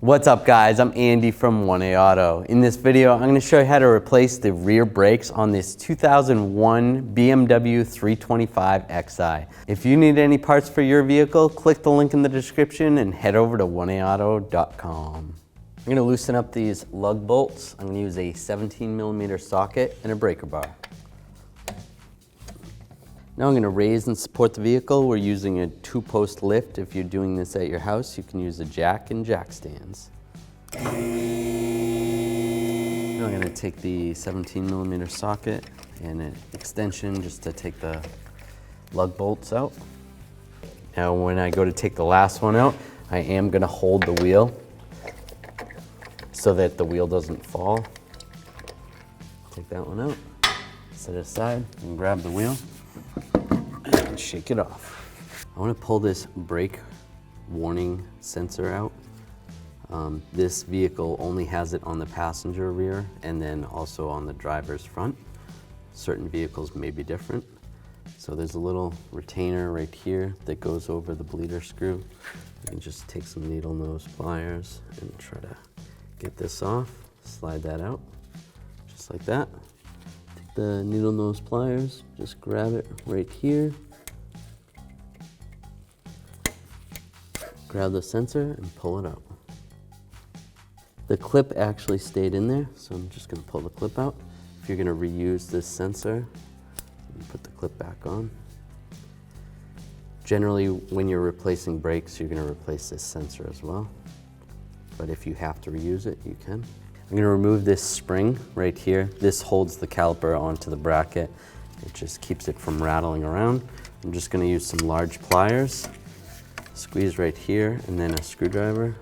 What's up guys, I'm Andy from 1A Auto. In this video, I'm going to show you how to replace the rear brakes on this 2001 BMW 325Xi. If you need any parts for your vehicle, click the link in the description and head over to 1aauto.com. I'm going to loosen up these lug bolts. I'm going to use a 17mm socket and a breaker bar. Now I'm going to raise and support the vehicle. We're using a 2-post lift. If you're doing this at your house, you can use a jack and jack stands. Now I'm going to take the 17mm socket and an extension just to take the lug bolts out. Now when I go to take the last one out, I am going to hold the wheel so that the wheel doesn't fall. Take that one out, set it aside, and grab the wheel. And shake it off. I want to pull this brake warning sensor out. This vehicle only has it on the passenger rear and then also on the driver's front. Certain vehicles may be different. So there's a little retainer right here that goes over the bleeder screw. You can just take some needle nose pliers and try to get this off. Slide that out, just like that. Take the needle nose pliers, just grab it right here. Grab the sensor and pull it out. The clip actually stayed in there, so I'm just going to pull the clip out. If you're going to reuse this sensor, you put the clip back on. Generally, when you're replacing brakes, you're going to replace this sensor as well. But if you have to reuse it, you can. I'm going to remove this spring right here. This holds the caliper onto the bracket. It just keeps it from rattling around. I'm just going to use some large pliers. Squeeze right here and then a screwdriver.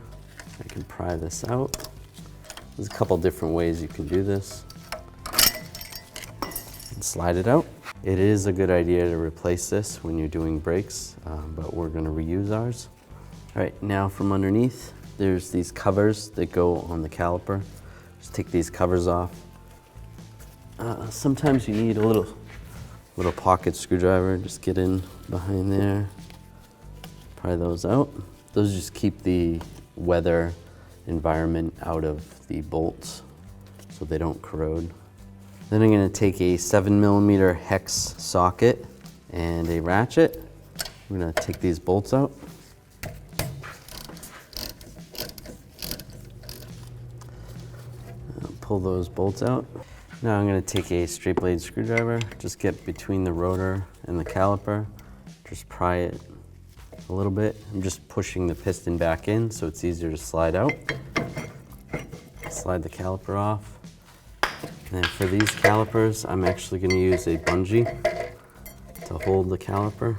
I can pry this out. There's a couple different ways you can do this. And slide it out. It is a good idea to replace this when you're doing brakes, but we're going to reuse ours. All right, now from underneath, there's these covers that go on the caliper. Just take these covers off. Sometimes you need a little pocket screwdriver. Just get in behind there. Pry those out. Those just keep the weather environment out of the bolts so they don't corrode. Then I'm going to take a 7mm hex socket and a ratchet. I'm going to take these bolts out. Pull those bolts out. Now I'm going to take a straight blade screwdriver, just get between the rotor and the caliper, just pry it a little bit. I'm just pushing the piston back in so it's easier to slide out. Slide the caliper off. And then for these calipers, I'm actually going to use a bungee to hold the caliper.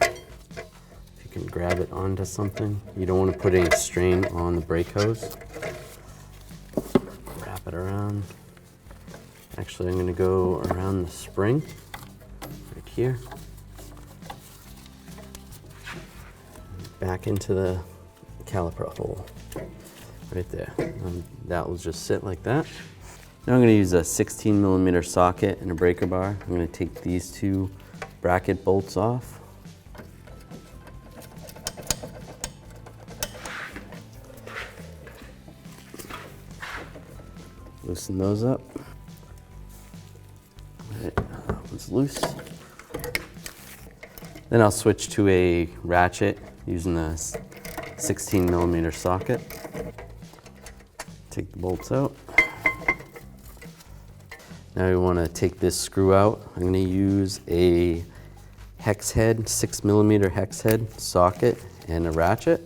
If you can grab it onto something. You don't want to put any strain on the brake hose. Wrap it around. Actually, I'm going to go around the spring right here. Back into the caliper hole, right there. And that will just sit like that. Now I'm going to use a 16mm socket and a breaker bar. I'm going to take these two bracket bolts off. Loosen those up. All right, that one's loose. Then I'll switch to a ratchet using the 16mm socket. Take the bolts out. Now we want to take this screw out. I'm going to use a hex head, 6mm hex head socket and a ratchet.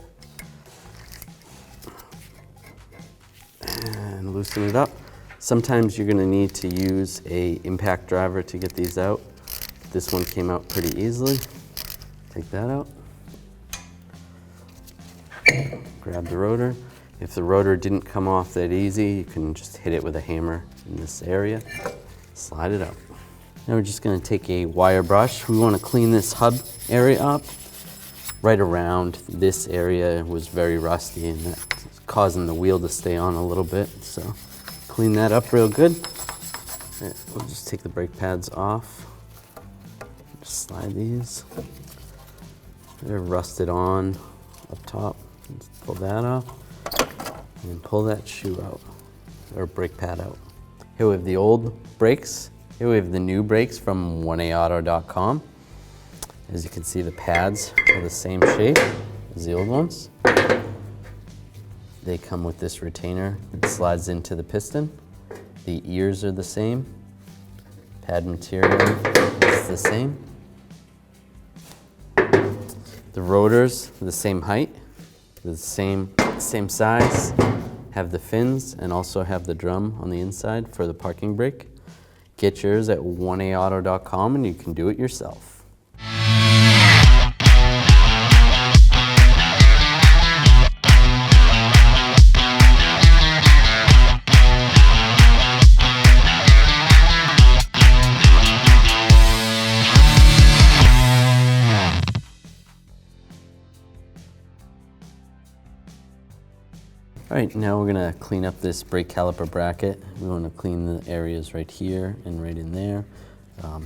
And loosen it up. Sometimes you're going to need to use a impact driver to get these out. This one came out pretty easily. Take that out. Grab the rotor. If the rotor didn't come off that easy, you can just hit it with a hammer in this area. Slide it out. Now we're just going to take a wire brush. We want to clean this hub area up. Right around this area was very rusty and that's causing the wheel to stay on a little bit. So clean that up real good. Right, we'll just take the brake pads off. Just slide these. They're rusted on up top. Let's pull that off. and pull that shoe out, or brake pad out. Here we have the old brakes. Here we have the new brakes from 1AAuto.com. As you can see, the pads are the same shape as the old ones. They come with this retainer that slides into the piston. The ears are the same. Pad material is the same. The rotors are the same height, the same size, have the fins, and also have the drum on the inside for the parking brake. Get yours at 1AAuto.com and you can do it yourself. All right, now we're gonna clean up this brake caliper bracket. We wanna clean the areas right here and right in there.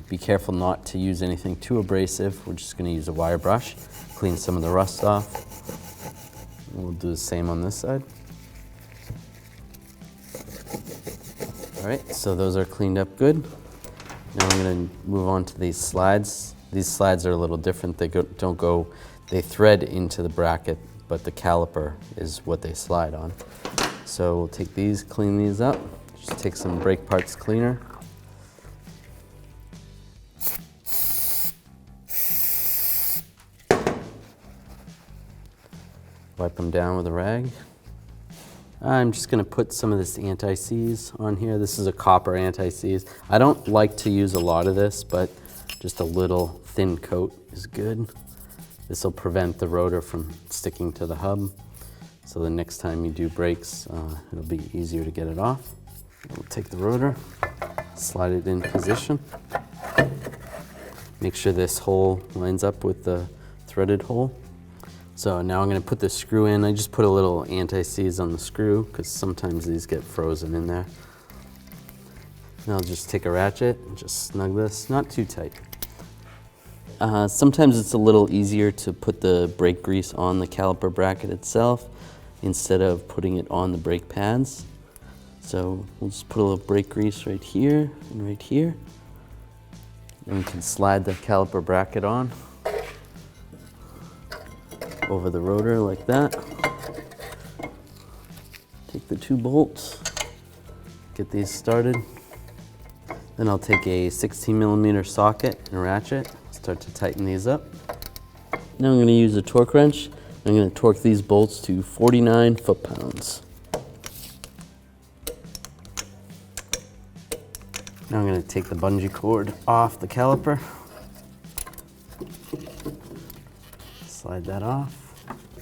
Be careful not to use anything too abrasive. We're just gonna use a wire brush, clean some of the rust off. We'll do the same on this side. All right, so those are cleaned up good. Now we're gonna move on to these slides. These slides are a little different. They thread into the bracket, but the caliper is what they slide on. So we'll take these, clean these up. Just take some brake parts cleaner. Wipe them down with a rag. I'm just gonna put some of this anti-seize on here. This is a copper anti-seize. I don't like to use a lot of this, but just a little thin coat is good. This will prevent the rotor from sticking to the hub. So the next time you do brakes, it'll be easier to get it off. We'll take the rotor, slide it in position. Make sure this hole lines up with the threaded hole. So now I'm gonna put the screw in. I just put a little anti-seize on the screw because sometimes these get frozen in there. Now I'll just take a ratchet and just snug this, not too tight. Sometimes it's a little easier to put the brake grease on the caliper bracket itself instead of putting it on the brake pads. So we'll just put a little brake grease right here and right here. Then we can slide the caliper bracket on over the rotor like that. Take the 2 bolts, get these started. Then I'll take a 16mm socket and ratchet, start to tighten these up. Now I'm going to use a torque wrench. I'm going to torque these bolts to 49 foot-pounds. Now I'm going to take the bungee cord off the caliper. Slide that off.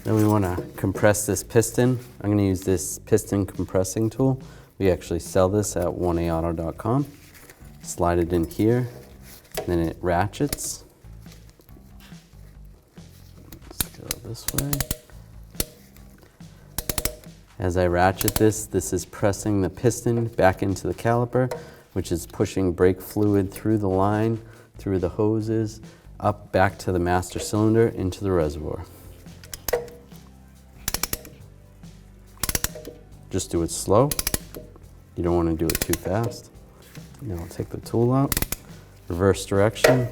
Then we want to compress this piston. I'm going to use this piston compressing tool. We actually sell this at 1AAuto.com. Slide it in here, and then it ratchets. Let's go this way. As I ratchet this is pressing the piston back into the caliper, which is pushing brake fluid through the line, through the hoses, up back to the master cylinder into the reservoir. Just do it slow. You don't want to do it too fast. Now I'll take the tool out, reverse direction.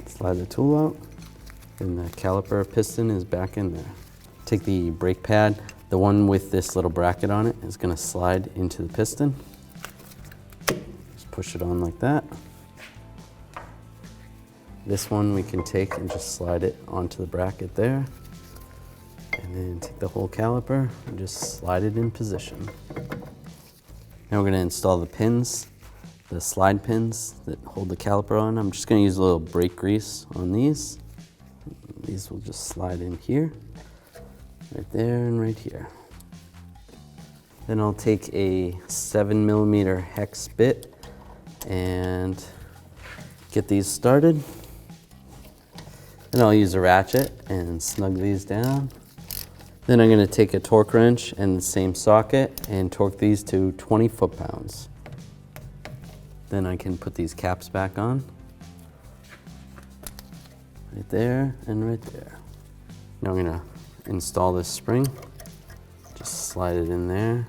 Slide the tool out, and the caliper piston is back in there. Take the brake pad, the one with this little bracket on it is going to slide into the piston. Just push it on like that. This one we can take and just slide it onto the bracket there. And then take the whole caliper and just slide it in position. Now we're going to install the pins, the slide pins that hold the caliper on. I'm just going to use a little brake grease on these. These will just slide in here, right there and right here. Then I'll take a 7mm hex bit and get these started. Then I'll use a ratchet and snug these down. Then I'm going to take a torque wrench and the same socket and torque these to 20 foot-pounds. Then I can put these caps back on. Right there and right there. Now I'm gonna install this spring. Just slide it in there.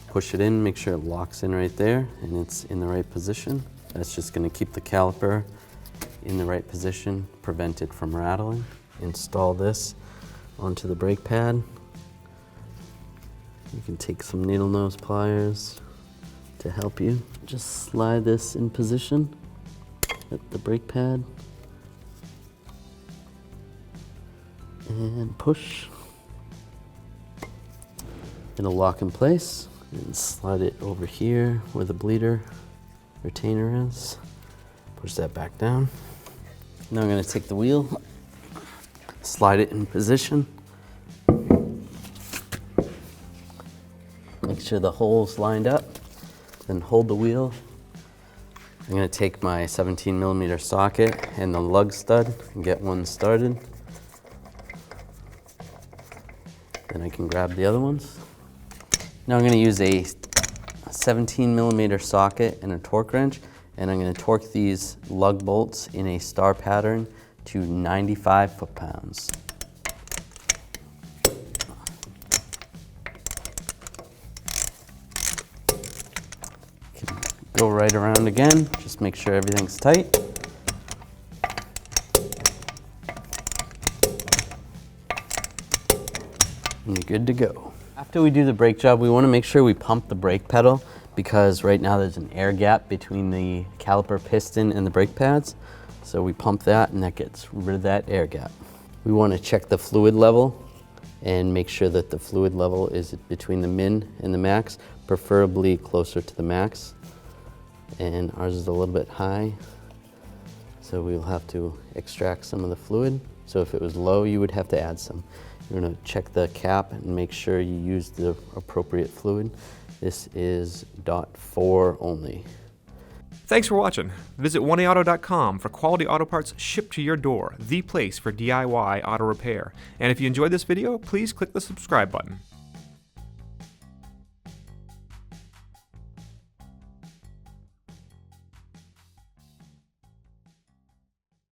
Push it in, make sure it locks in right there and it's in the right position. That's just gonna keep the caliper in the right position, prevent it from rattling. Install this onto the brake pad. You can take some needle nose pliers to help you. Just slide this in position at the brake pad and push. It'll lock in place and slide it over here where the bleeder retainer is. Push that back down. Now I'm going to take the wheel, slide it in position. Make sure the hole's lined up, then hold the wheel. I'm going to take my 17mm socket and the lug stud and get one started. Then I can grab the other ones. Now I'm going to use a 17mm socket and a torque wrench, and I'm going to torque these lug bolts in a star pattern to 95 foot-pounds. Go right around again, just make sure everything's tight. And you're good to go. After we do the brake job, we want to make sure we pump the brake pedal, because right now there's an air gap between the caliper piston and the brake pads. So we pump that and that gets rid of that air gap. We want to check the fluid level and make sure that the fluid level is between the min and the max, preferably closer to the max. And ours is a little bit high, so we'll have to extract some of the fluid. So if it was low, you would have to add some. You're going to check the cap and make sure you use the appropriate fluid. This is .4 only. Thanks for watching. Visit 1AAuto.com for quality auto parts shipped to your door, the place for DIY auto repair. And if you enjoyed this video, please click the subscribe button.